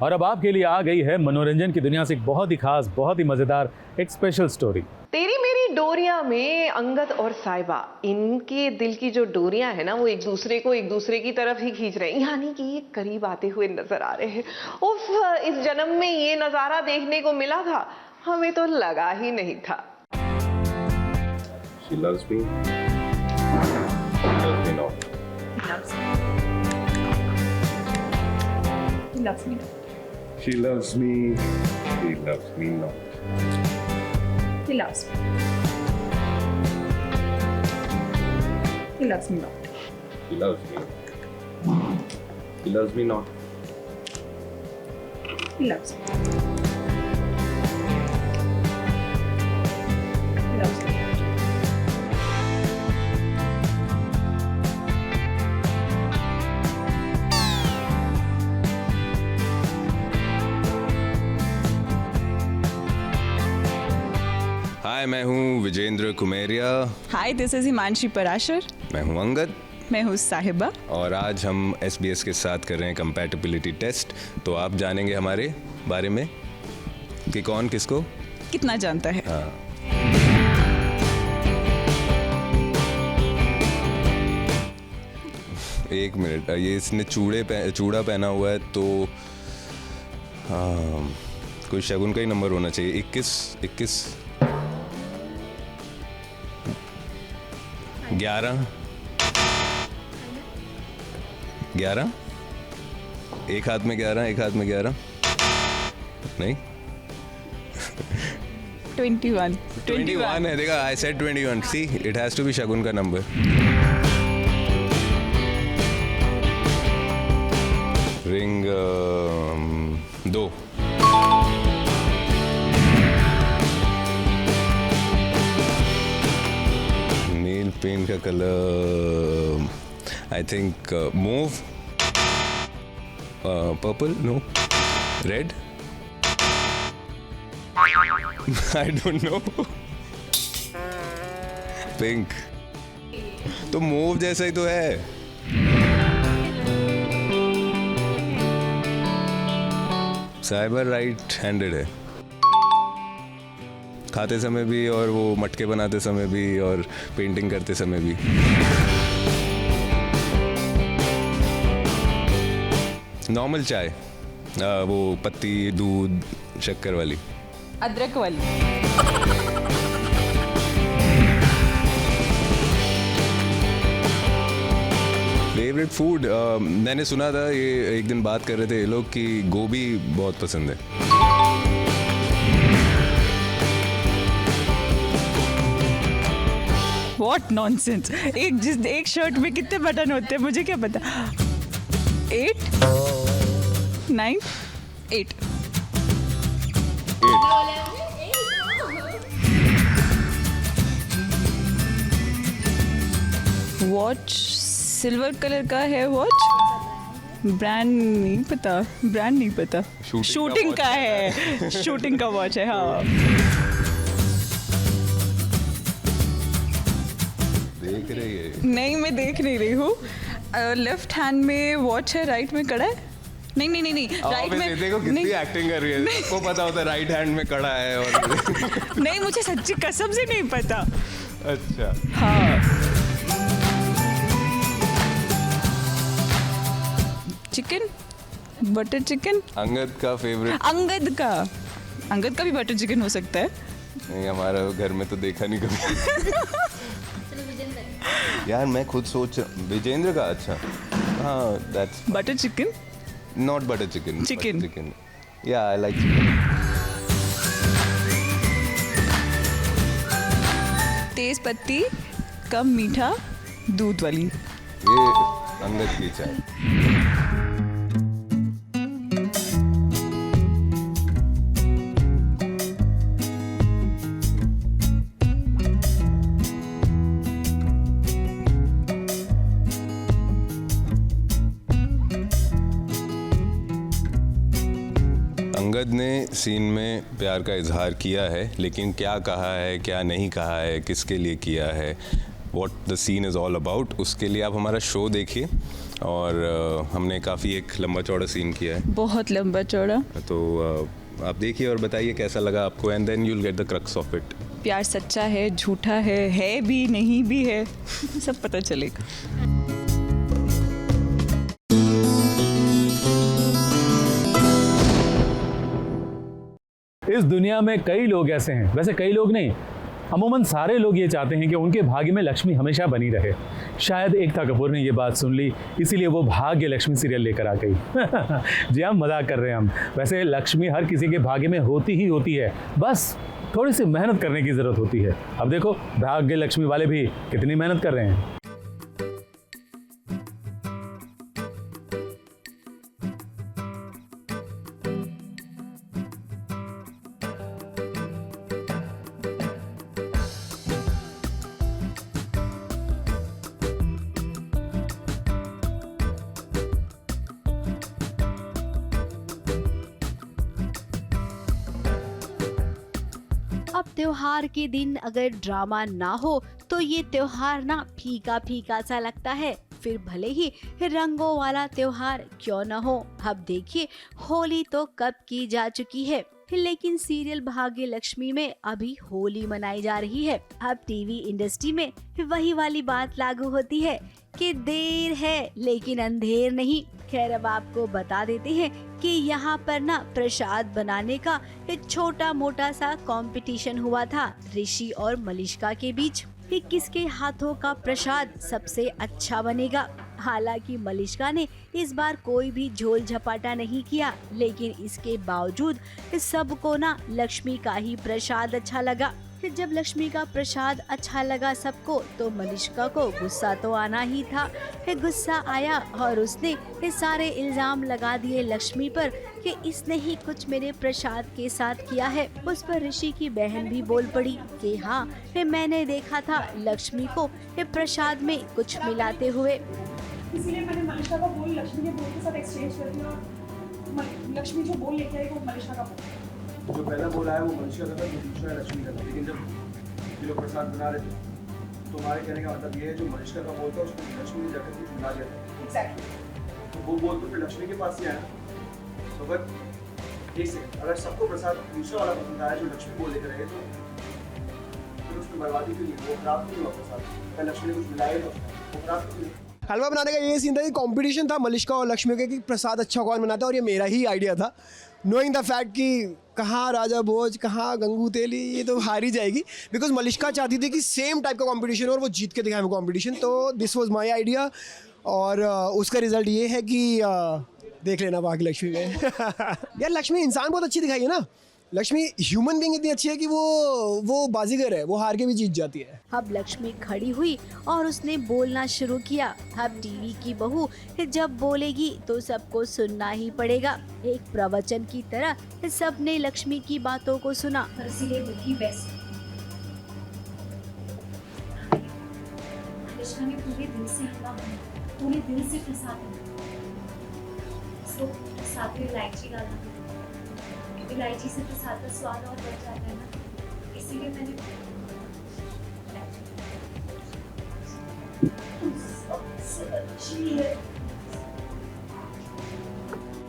और अब आपके लिए आ गई है मनोरंजन की दुनिया से एक बहुत ही खास, बहुत ही मजेदार एक स्पेशल स्टोरी। तेरी मेरी डोरियां में अंगद और साहिबा, इनके दिल की जो डोरियां है ना, वो एक दूसरे की तरफ ही खींच रहे हैं, यानी कि ये करीब आते हुए नजर आ रहे हैं। उफ, इस जन्म में ये नजारा देखने को मिला था, हमें तो लगा ही नहीं था। She loves me. She loves me not. He loves me. She loves me. He loves me not. He loves me. He loves me not. She loves me. He loves me not. He loves me. He loves me. हाय, मैं हूँ विजेंद्र कुमेरिया। हाय, this is Himanshi Parashar. मैं हूँ अंगद। मैं हूँ साहिबा। और आज हम SBS के साथ कर रहे हैं कंपैटिबिलिटी टेस्ट। तो आप जानेंगे हमारे बारे में कि कौन किसको कितना जानता है। हाँ। एक मिनट, ये इसने चूड़ा पहना हुआ है, तो कोई शगुन का ही नंबर होना चाहिए। 21 11 एक हाथ में 11, एक हाथ में 11 नहीं 21 है। देखा, I said 21। See, it has to be शगुन का नंबर। रिंग 2। नेल पेंट का colour I think mauve, purple, no, red, I don't know, pink. तो मूव जैसा ही तो है। साइबर राइट हैंडेड है, खाते समय भी और वो मटके बनाते समय भी और पेंटिंग करते समय भी। नॉर्मल चाय, वो पत्ती, दूध, शक्कर वाली, अदरक वाली। फेवरेट फूड, मैंने सुना था, ये एक दिन बात कर रहे थे ये लोग कि गोभी बहुत पसंद है। What nonsense! एक शर्ट में कितने बटन होते हैं मुझे क्या पता। 8 9 8। वॉच सिल्वर कलर का है वॉच। ब्रांड नहीं पता। शूटिंग का है। शूटिंग का वॉच है। हाँ, देख रही है? नहीं, मैं देख नहीं रही हूँ। लेफ्ट हैंड में वॉच है, राइट में कड़ा है। नहीं, राइट में। देखो कितनी एक्टिंग कर रही है। आपको पता होता है राइट हैंड में कड़ा है और नहीं, मुझे सच्ची कसम से नहीं पता। अच्छा, हाँ। Chicken, butter chicken. अंगद का फेवरेट। अंगद का भी बटर चिकन हो सकता है। नहीं, हमारा घर में तो देखा नहीं कभी। यार मैं खुद सोच विजेंद्र का। अच्छा, हाँ, that's butter chicken, not butter chicken. Chicken. या आई लाइक चिकन। तेज पत्ती, कम मीठा, दूध वाली। ये अंगद की चाय। अंगद ने सीन में प्यार का इजहार किया है, लेकिन क्या कहा है, क्या नहीं कहा है, किसके लिए किया है, what the scene is all about, उसके लिए आप हमारा शो देखिए। और हमने काफ़ी एक लंबा चौड़ा सीन किया है, बहुत लंबा चौड़ा। तो आप देखिए और बताइए कैसा लगा आपको, and then you will get the crux of it. प्यार सच्चा है, झूठा है भी, नहीं भी है, सब पता चलेगा। इस दुनिया में कई लोग ऐसे हैं, वैसे कई लोग नहीं, अमूमन सारे लोग ये चाहते हैं कि उनके भाग्य में लक्ष्मी हमेशा बनी रहे। शायद एकता कपूर ने ये बात सुन ली, इसीलिए वो भाग्य लक्ष्मी सीरियल लेकर आ गई। जी हम मजाक कर रहे हैं हम। वैसे लक्ष्मी हर किसी के भाग्य में होती ही होती है, बस थोड़ी सी मेहनत करने की ज़रूरत होती है। अब देखो भाग्य लक्ष्मी वाले भी कितनी मेहनत कर रहे हैं। अब त्योहार के दिन अगर ड्रामा ना हो तो ये त्योहार ना फीका फीका सा लगता है, फिर भले ही रंगों वाला त्योहार क्यों न हो। अब देखिए होली तो कब की जा चुकी है, लेकिन सीरियल भाग्य लक्ष्मी में अभी होली मनाई जा रही है। अब टीवी इंडस्ट्री में वही वाली बात लागू होती है कि देर है लेकिन अंधेर नहीं। खैर अब आपको बता देते हैं कि यहाँ पर ना प्रसाद बनाने का एक छोटा मोटा सा कंपटीशन हुआ था ऋषि और मलिष्का के बीच कि किसके हाथों का प्रसाद सबसे अच्छा बनेगा। हालांकि मलिष्का ने इस बार कोई भी झोल झपाटा नहीं किया, लेकिन इसके बावजूद सबको ना लक्ष्मी का ही प्रसाद अच्छा लगा। जब लक्ष्मी का प्रसाद अच्छा लगा सबको तो मलिष्का को गुस्सा तो आना ही था। गुस्सा आया और उसने सारे इल्जाम लगा दिए लक्ष्मी पर कि इसने ही कुछ मेरे प्रसाद के साथ किया है। उस पर ऋषि की बहन भी बोल पड़ी कि हाँ मैंने देखा था लक्ष्मी को प्रसाद में कुछ मिलाते हुए। इसीलिए मैंने मलिष्का का बोल लक्ष्मी के बोल के साथ एक्सचेंज कर दिया और लक्ष्मी जो बोल लेके आई वो मलिष्का का बोल। जो पहला बोला है वो मलिष्का का था, जो दूसरा है लक्ष्मी का था। लेकिन जब ये लोग प्रसाद बना रहे थे तो हमारे कहने का मतलब ये है जो मलिष्का का बोल था उसको लक्ष्मी ने जाकर कुछ मिला दिया था। एग्जैक्टली। तो वो बोल तो फिर लक्ष्मी के पास ही आया। तो अगर एक सेकंड, अगर सबको प्रसाद दूसरा वाला पसंद आया जो लक्ष्मी बोल लेकर आए तो फिर उसमें बर्बादी क्यों नहीं, वो खराब क्यों हुआ प्रसाद? लक्ष्मी ने कुछ मिलाया था वो खराब क्यों नहीं? हलवा बनाने का ये सीन था कि कंपटीशन था मलिष्का और लक्ष्मी का कि प्रसाद अच्छा कौन बनाता है, और ये मेरा ही आइडिया था, नोइंग द फैक्ट कि कहाँ राजा भोज कहाँ गंगू तेली, ये तो हार ही जाएगी। बिकॉज मलिष्का चाहती थी कि सेम टाइप का कंपटीशन हो और वो जीत के दिखाए वो कंपटीशन। तो दिस वाज माय आइडिया और उसका रिजल्ट ये है कि देख लेना भाग्य लक्ष्मी में। यार लक्ष्मी इंसान बहुत अच्छी दिखाई है ना, लक्ष्मी ह्यूमन बीइंग इतनी अच्छी है कि वो बाजीगर है, वो हार के भी जीत जाती है। अब लक्ष्मी खड़ी हुई और उसने बोलना शुरू किया। अब टीवी की बहू जब बोलेगी तो सबको सुनना ही पड़ेगा। एक प्रवचन की तरह सबने लक्ष्मी की बातों को सुना। इसीलिए वही बेस्ट। मलिष्का ने पूरे दिल से हलवा बनाया, पूरे दिल से प्रसाद बनाया। इसको साथ में इलायची डालना, इलायची से प्रसाद का स्वाद और बढ़ जाता है ना, इसीलिए मैंने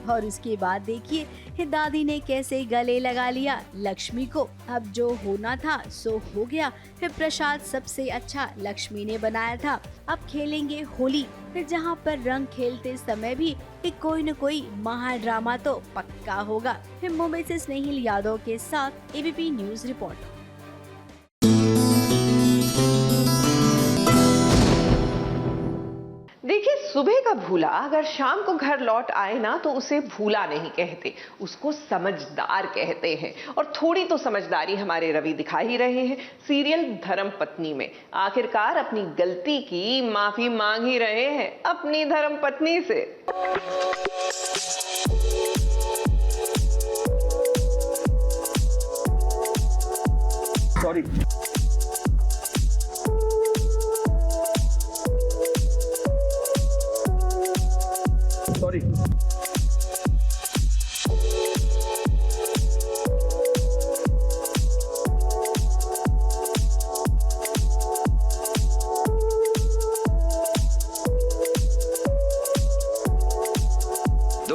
और उसके बाद देखिए दादी ने कैसे गले लगा लिया लक्ष्मी को। अब जो होना था सो हो गया। फिर प्रसाद सबसे अच्छा लक्ष्मी ने बनाया था। अब खेलेंगे होली, जहाँ पर रंग खेलते समय भी कोई न कोई महा ड्रामा तो पक्का होगा। मुंबई से स्नेहिल यादव के साथ एबीपी न्यूज रिपोर्ट। देखिए सुबह का भूला अगर शाम को घर लौट आए ना तो उसे भूला नहीं कहते, उसको समझदार कहते हैं। और थोड़ी तो समझदारी हमारे रवि दिखा ही रहे हैं सीरियल धर्म पत्नी में। आखिरकार अपनी गलती की माफी मांग ही रहे हैं अपनी धर्म पत्नी से। सॉरी। सॉरी।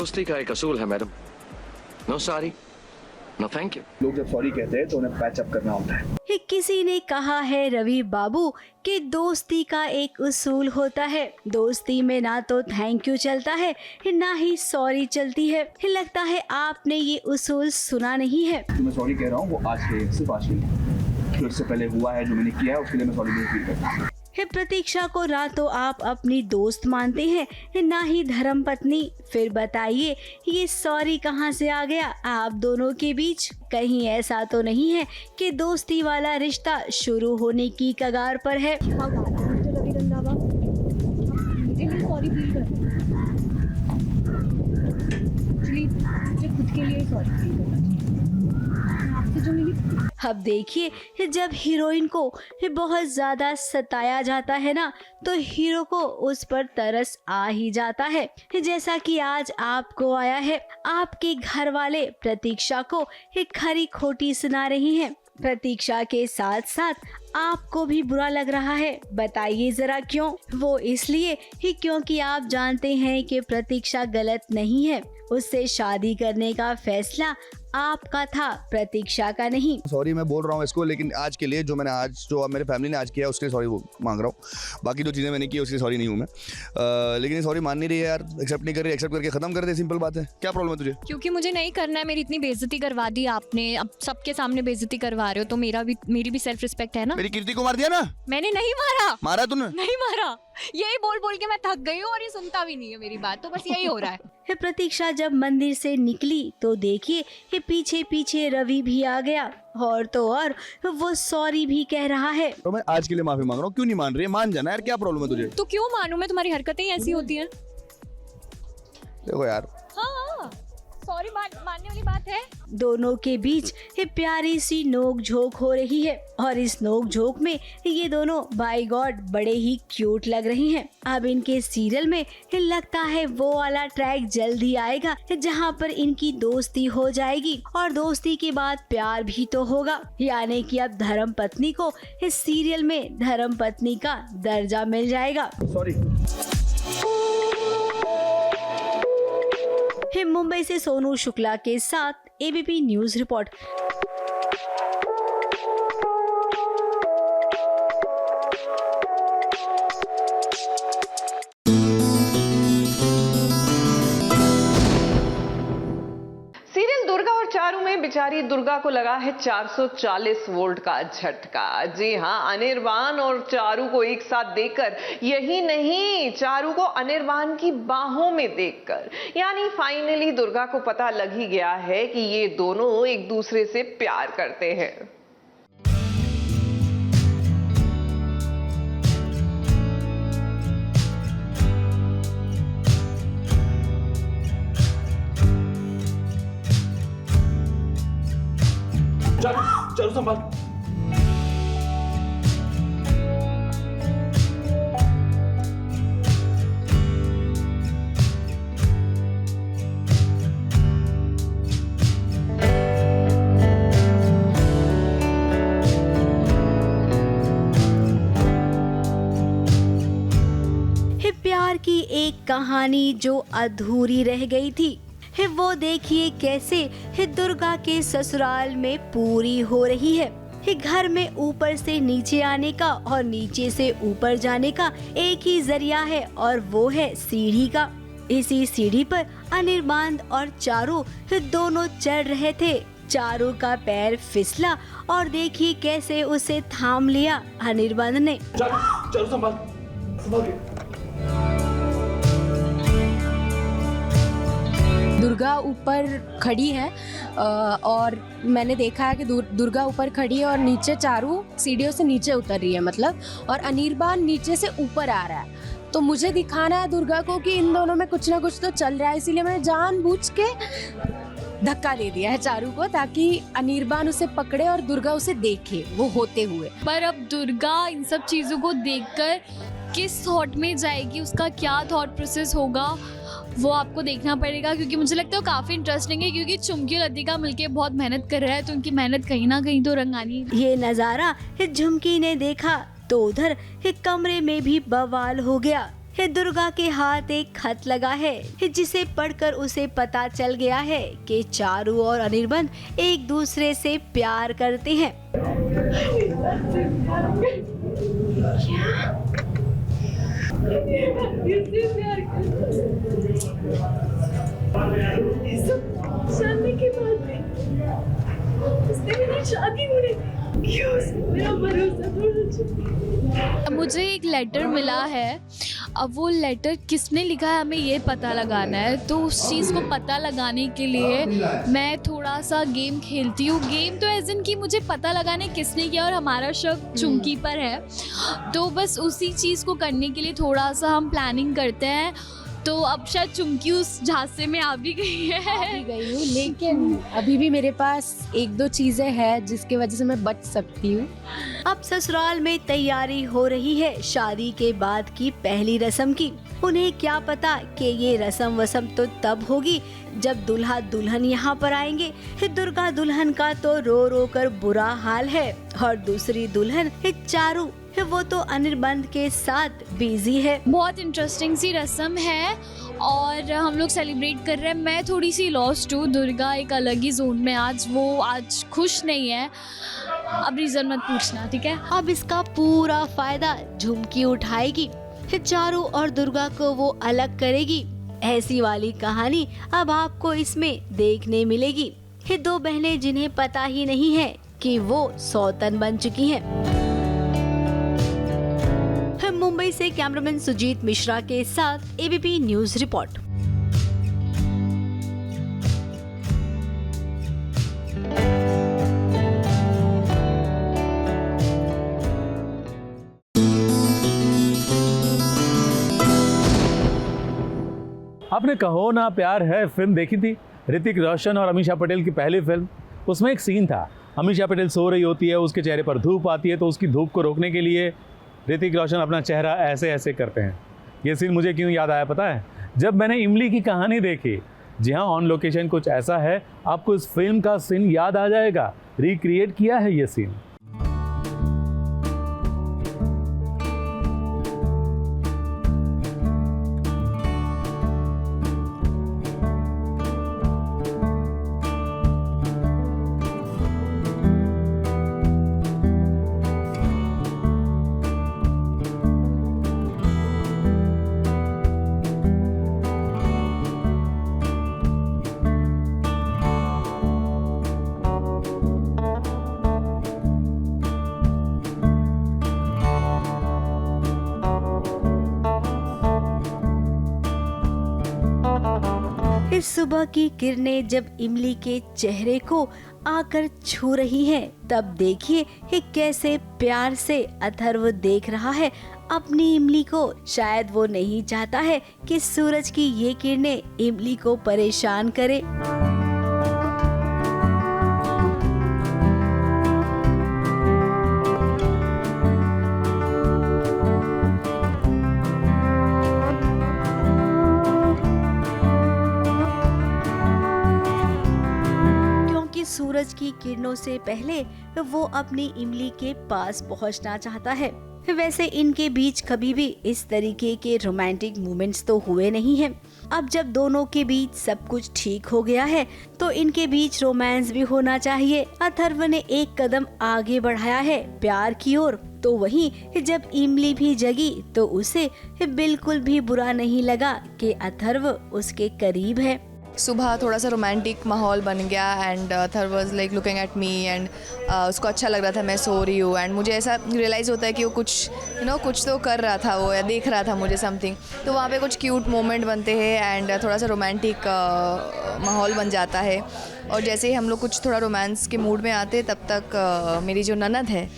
दोस्ती का एक असूल है madam, no sorry no thank you. लोग जब सॉरी कहते हैं तो उन्हें पैच अप करना होता है। किसी ने कहा है रवि बाबू कि दोस्ती का एक उसूल होता है। दोस्ती में ना तो थैंक यू चलता है ना ही सॉरी चलती है। लगता है आपने ये उसूल सुना नहीं है। जो मैं सॉरी कह रहा हूँ वो आज के सिर्फ आज के, जो इससे पहले हुआ है, जो मैंने किया है, उसके लिए मैं सॉरी नहीं फील करता। प्रतीक्षा को ना तो आप अपनी दोस्त मानते हैं ना ही धर्म पत्नी। फिर बताइए ये सॉरी कहाँ से आ गया आप दोनों के बीच? कहीं ऐसा तो नहीं है कि दोस्ती वाला रिश्ता शुरू होने की कगार पर है? अब देखिए जब हीरोइन को बहुत ज्यादा सताया जाता है ना तो हीरो को उस पर तरस आ ही जाता है, जैसा कि आज आपको आया है। आपके घर वाले प्रतीक्षा को एक खरी खोटी सुना रही हैं। प्रतीक्षा के साथ साथ आपको भी बुरा लग रहा है, बताइए जरा क्यों? वो इसलिए ही क्योंकि आप जानते हैं कि प्रतीक्षा गलत नहीं है। उससे शादी करने का फैसला आपका था, प्रतीक्षा का नहीं। सॉरी मैं बोल रहा हूँ इसको, लेकिन आज के लिए जो मैंने आज जो मेरे फैमिली ने आज किया उसके लिए सॉरी मांग रहा हूँ। बाकी जो चीज़ें मैंने की उसके लिए सॉरी नहीं हूँ मैं। लेकिन ये सॉरी मान नहीं रही है यार, एक्सेप्ट नहीं कर रही। एक्सेप्ट करके खत्म कर दे, सिंपल बात है। क्या प्रॉब्लम है तुझे? क्योंकि मुझे नहीं करना है। मेरी इतनी बेइज्जती करवा दी आपने, अब सबके सामने बेइज्जती करवा रहे हो तो मेरी भी सेल्फ रिस्पेक्ट है ना। मेरी कीर्ति को मार दिया ना? मैंने नहीं मारा। मारा तूने? नहीं मारा, यही बोल बोल के मैं थक गई हूँ और ये सुनता भी नहीं है मेरी बात, तो बस यही हो रहा है। प्रतीक्षा जब मंदिर से निकली तो देखिए कि पीछे पीछे रवि भी आ गया, और तो और वो सॉरी भी कह रहा है। तो मैं आज के लिए माफी मांग रहा हूँ। क्यों नहीं मान रही है? मान जाना यार, क्या प्रॉब्लम है तुझे? तो क्यों मानूं मैं? तुम्हारी हरकतें ही ऐसी होती हैं। देखो यार, हाँ सॉरी मानने वाली बात है। दोनों के बीच प्यारी सी नोक झोंक हो रही है और इस नोक झोंक में ये दोनों बाय गॉड बड़े ही क्यूट लग रही हैं। अब इनके सीरियल में लगता है वो वाला ट्रैक जल्द ही आएगा जहां पर इनकी दोस्ती हो जाएगी और दोस्ती के बाद प्यार भी तो होगा। यानी कि अब धर्म पत्नी को इस सीरियल में धर्म पत्नी का दर्जा मिल जाएगा। सॉरी। मुंबई से सोनू शुक्ला के साथ ABP news report. Serial Durga और चारू में बेचारी दुर्गा को लगा है 440 वोल्ट का झटका। जी हाँ, अनिर्बान और चारू को एक साथ देखकर, यही नहीं चारू को अनिर्बान की बाहों में देखकर, यानी फाइनली दुर्गा को पता लग ही गया है कि ये दोनों एक दूसरे से प्यार करते हैं। चलो संभाल। प्यार की एक कहानी जो अधूरी रह गई थी, वो देखिए कैसे दुर्गा के ससुराल में पूरी हो रही है। घर में ऊपर से नीचे आने का और नीचे से ऊपर जाने का एक ही जरिया है और वो है सीढ़ी का। इसी सीढ़ी पर अनिर्बान और चारू दोनों चढ़ रहे थे। चारू का पैर फिसला और देखिए कैसे उसे थाम लिया अनिर्बान ने। चलो संभाल के। दुर्गा ऊपर खड़ी है और मैंने देखा है कि दुर्गा ऊपर खड़ी है और नीचे चारू सीढ़ियों से नीचे उतर रही है मतलब, और अनिर्बान नीचे से ऊपर आ रहा है। तो मुझे दिखाना है दुर्गा को कि इन दोनों में कुछ ना कुछ तो चल रहा है, इसीलिए मैंने जानबूझ के धक्का दे दिया है चारू को, ताकि अनिर्बान उसे पकड़े और दुर्गा उसे देखे वो होते हुए। पर अब दुर्गा इन सब चीज़ों को देखकर किस थॉट में जाएगी, उसका क्या थॉट प्रोसेस होगा, वो आपको देखना पड़ेगा। क्योंकि मुझे लगता है वो काफ़ी इंटरेस्टिंग है, क्योंकि चुमकी और लतिका मिलके बहुत मेहनत कर रहा है, तो उनकी मेहनत कहीं ना कहीं तो रंग आनी है। ये नज़ारा झुमकी ने देखा तो उधर कमरे में भी बवाल हो गया। दुर्गा के हाथ एक खत लगा है जिसे पढ़कर उसे पता चल गया है कि चारू और अनिर्बन एक दूसरे से प्यार करते हैं। शादी के बाद भी उसने मेरी शादी नहीं की, मेरा भरोसा तोड़ा। मुझे एक लेटर मिला है, अब वो लेटर किसने लिखा है हमें ये पता लगाना है। तो उस चीज़ को पता लगाने के लिए मैं थोड़ा सा गेम खेलती हूँ। गेम तो एज इन कि मुझे पता लगाने किसने किया और हमारा शक चुमकी पर है, तो बस उसी चीज़ को करने के लिए थोड़ा सा हम प्लानिंग करते हैं। तो अब शायद चुमकी उस झांसे में आ भी गई है। गई हूँ, लेकिन अभी भी मेरे पास 1-2 चीजें हैं जिसकी वजह से मैं बच सकती हूँ। अब ससुराल में तैयारी हो रही है शादी के बाद की पहली रस्म की। उन्हें क्या पता कि ये रस्म वसम तो तब होगी जब दूल्हा दुल्हन यहाँ पर आएंगे। दुर्गा दुल्हन का तो रो रो कर बुरा हाल है और दूसरी दुल्हन चारू वो तो अनिर्बन के साथ बिजी है। बहुत इंटरेस्टिंग सी रस्म है और हम लोग सेलिब्रेट कर रहे हैं। मैं थोड़ी सी लॉस्ट हूँ, दुर्गा एक अलग ही जोन में आज खुश नहीं है। अब रीजन मत पूछना, ठीक है। अब इसका पूरा फायदा झुमकी उठाएगी, चारू और दुर्गा को वो अलग करेगी। ऐसी वाली कहानी अब आपको इसमें देखने मिलेगी। 2 बहनें जिन्हें पता ही नहीं है कि वो सौतन बन चुकी हैं। मुंबई से कैमरामैन सुजीत मिश्रा के साथ एबीपी न्यूज रिपोर्ट। आपने कहो ना प्यार है फिल्म देखी थी? ऋतिक रोशन और अमीषा पटेल की पहली फिल्म। उसमें एक सीन था, अमीषा पटेल सो रही होती है, उसके चेहरे पर धूप आती है, तो उसकी धूप को रोकने के लिए ऋतिक रोशन अपना चेहरा ऐसे ऐसे करते हैं। ये सीन मुझे क्यों याद आया पता है? जब मैंने इमली की कहानी देखी। जी हाँ, ऑन लोकेशन कुछ ऐसा है, आपको इस फिल्म का सीन याद आ जाएगा। रिक्रिएट किया है ये सीन। इस सुबह की किरणें जब इमली के चेहरे को आकर छू रही हैं, तब देखिए कि कैसे प्यार से अथर्व देख रहा है अपनी इमली को। शायद वो नहीं चाहता है कि सूरज की ये किरणें इमली को परेशान करे। सूरज की किरणों से पहले वो अपनी इमली के पास पहुंचना चाहता है। वैसे इनके बीच कभी भी इस तरीके के रोमांटिक मोमेंट्स तो हुए नहीं हैं। अब जब दोनों के बीच सब कुछ ठीक हो गया है तो इनके बीच रोमांस भी होना चाहिए। अथर्व ने एक कदम आगे बढ़ाया है प्यार की ओर, तो वहीं जब इमली भी जगी तो उसे बिल्कुल भी बुरा नहीं लगा कि अथर्व उसके करीब है। सुबह थोड़ा सा रोमांटिक माहौल बन गया and Atharva was like looking at me and उसको अच्छा लग रहा था मैं सो रही हूँ एंड मुझे ऐसा रियलाइज़ होता है कि वो कुछ कुछ तो कर रहा था वो या देख रहा था मुझे समथिंग, तो वहाँ पे कुछ क्यूट मोमेंट बनते हैं एंड थोड़ा सा रोमांटिक माहौल बन जाता है। और जैसे ही हम लोग कुछ थोड़ा रोमांस के मूड में आते तब तक मेरी जो ननद है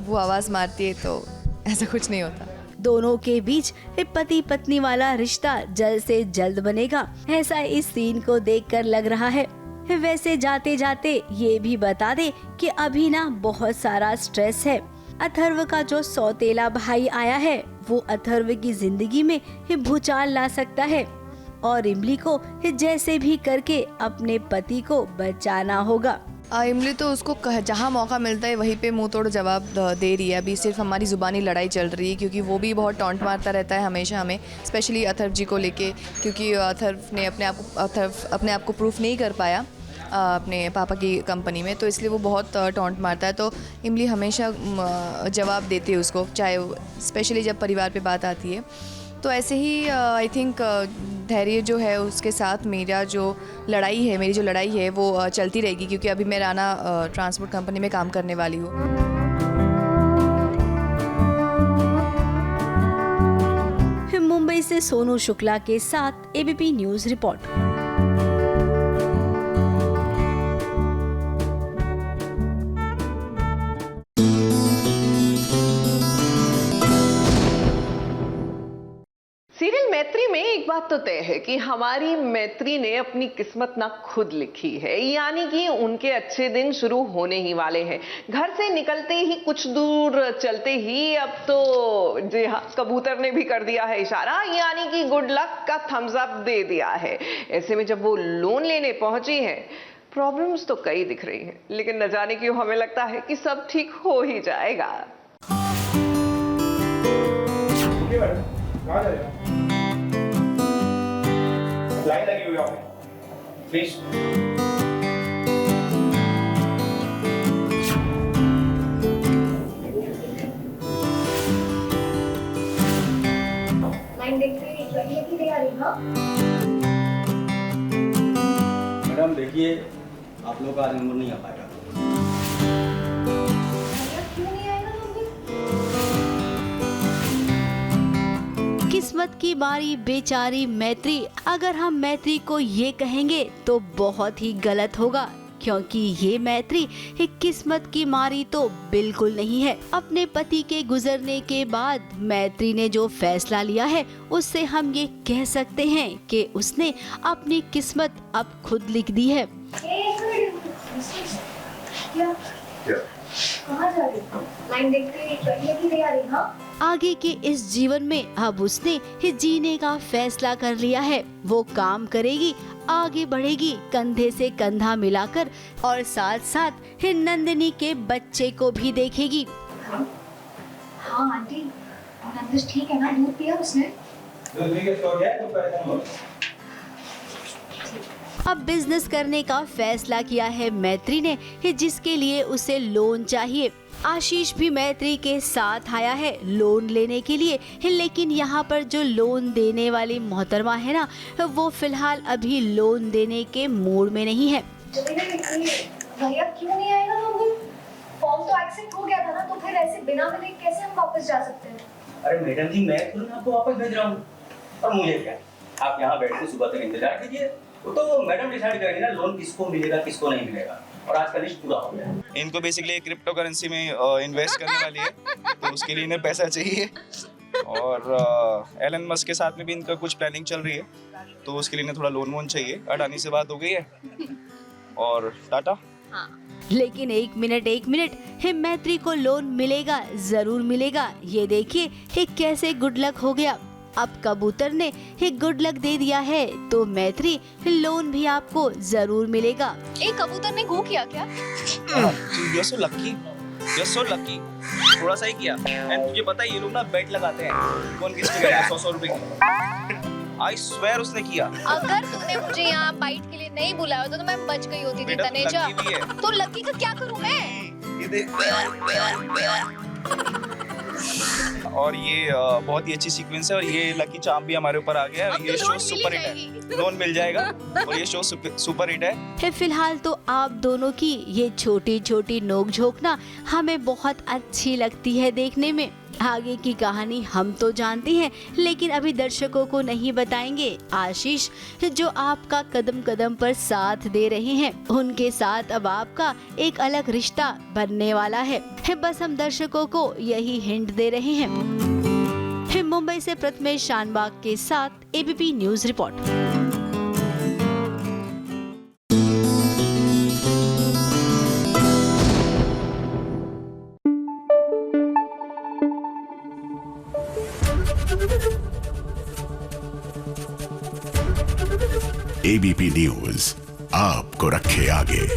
वो आवाज़ मारती है, तो ऐसा कुछ नहीं होता। दोनों के बीच पति पत्नी वाला रिश्ता जल्द से जल्द बनेगा, ऐसा इस सीन को देखकर लग रहा है। वैसे जाते जाते ये भी बता दे कि अभी ना बहुत सारा स्ट्रेस है। अथर्व का जो सौतेला भाई आया है वो अथर्व की जिंदगी में भूचाल ला सकता है और इमली को जैसे भी करके अपने पति को बचाना होगा। इमली तो उसको जहाँ मौका मिलता है वहीं पे मुंह तोड़ जवाब दे रही है। अभी सिर्फ हमारी ज़ुबानी लड़ाई चल रही है क्योंकि वो भी बहुत टॉन्ट मारता रहता है हमेशा हमें, स्पेशली अथर्व जी को लेके, क्योंकि अथर्व ने अपने आप को प्रूफ नहीं कर पाया अपने पापा की कंपनी में, तो इसलिए वो बहुत टॉन्ट मारता है। तो इमली हमेशा जवाब देती है उसको, चाहे स्पेशली जब परिवार पे बात आती है। तो ऐसे ही आई थिंक धैर्य जो है उसके साथ मेरी जो लड़ाई है वो चलती रहेगी, क्योंकि अभी मैं राना ट्रांसपोर्ट कंपनी में काम करने वाली हूँ। मुंबई से सोनू शुक्ला के साथ एबीपी न्यूज रिपोर्ट। सीरियल मैत्री में एक बात तो तय है कि हमारी मैत्री ने अपनी किस्मत ना खुद लिखी है, यानी कि उनके अच्छे दिन शुरू होने ही वाले हैं। घर से निकलते ही कुछ दूर चलते ही अब तो जी हाँ, कबूतर ने भी कर दिया है इशारा, यानी कि गुड लक का थम्स अप दे दिया है। ऐसे में जब वो लोन लेने पहुंची हैं, प्रॉब्लम्स तो कई दिख रही हैं, लेकिन न जाने क्यों हमें लगता है कि सब ठीक हो ही जाएगा। लाइन लगी हुई है प्लीज। लाइन देखते हैं बढ़िया की तैयारी। हाँ मैडम देखिए, आप लोग का आज नंबर नहीं आ पाएगा। क्यों नहीं आएगा? किस्मत की बारी बेचारी मैत्री। अगर हम मैत्री को ये कहेंगे तो बहुत ही गलत होगा, क्योंकि ये मैत्री एक किस्मत की मारी तो बिल्कुल नहीं है। अपने पति के गुजरने के बाद मैत्री ने जो फैसला लिया है, उससे हम ये कह सकते हैं कि उसने अपनी किस्मत अब खुद लिख दी है। कहाँ जा रही हो? लाइन देखते हैं बढ़िया की तैयारी। हाँ आगे के इस जीवन में अब उसने जीने का फैसला कर लिया है। वो काम करेगी, आगे बढ़ेगी, कंधे से कंधा मिलाकर, और साथ साथ नंदिनी के बच्चे को भी देखेगी। हाँ आंटी, नंदिश ठीक है ना? दूध पिया उसने? अब बिजनेस करने का फैसला किया है मैत्री ने, जिसके लिए उसे लोन चाहिए। आशीष भी मैत्री के साथ आया है लोन लेने के लिए, लेकिन यहाँ पर जो लोन देने वाली मोहतरमा है ना, वो फिलहाल अभी लोन देने के मूड में नहीं है। भैया क्यों नहीं आएगा? फॉर्म तो एक्सेप्ट हो गया था ना, तो फिर ऐसे बिना मिले कैसे हम वापस जा सकते हैं? अरे मैडम जी, मैं तुरंत आपको वापस भेज रहा हूँ, और मुझे क्या, आप यहाँ बैठ के सुबह तक इंतजार कीजिए। तो मैडम डिसाइड करेंगे ना लोन किसको मिलेगा किसको नहीं मिलेगा, और आज का लिस्ट पूरा हो गया। इनको बेसिकली क्रिप्टो करेंसी में इन्वेस्ट करने वाली है, तो उसके लिए इन्हें पैसा चाहिए। और एलन मस्क के साथ में भी इनका कुछ प्लानिंग चल रही है, तो उसके लिए इन्हें थोड़ा लोन वोन चाहिए। अडानी से बात हो गई है, और टाटा। लेकिन एक मिनट, मैत्री को लोन मिलेगा, जरूर मिलेगा। ये देखिए कैसे गुड लक हो गया। अब कबूतर ने गुड लक दे दिया है, तो मैत्री लोन भी आपको जरूर मिलेगा। एक कबूतर ने गो किया क्या? You're so lucky. You're so lucky. थोड़ा सा ही किया। एंड तुझे पता है ये लोग ना बेट लगाते हैं, कौन किसको करेगा 100 रुपए की। I swear उसने किया। अगर तूने मुझे यहाँ बाइट के लिए नहीं बुलाया होता तो मैं बच गई होती थी तनेजा। तो लकी का क्या करूँ मैं? ये देख। और ये बहुत ही अच्छी सीक्वेंस है, और ये लकी चार्म भी हमारे ऊपर आ गया है। ये शो सुपर हिट है, लोन मिल जाएगा, और ये शो सुपर हिट है। फिलहाल तो आप दोनों की ये छोटी छोटी नोक-झोंक ना हमें बहुत अच्छी लगती है देखने में। आगे की कहानी हम तो जानते हैं, लेकिन अभी दर्शकों को नहीं बताएंगे। आशीष जो आपका कदम कदम पर साथ दे रहे हैं, उनके साथ अब आपका एक अलग रिश्ता बनने वाला है। बस हम दर्शकों को यही हिंट दे रहे हैं। मुंबई से प्रथमेश शानबाग के साथ ABP news report. ABP news आपको रखे आगे।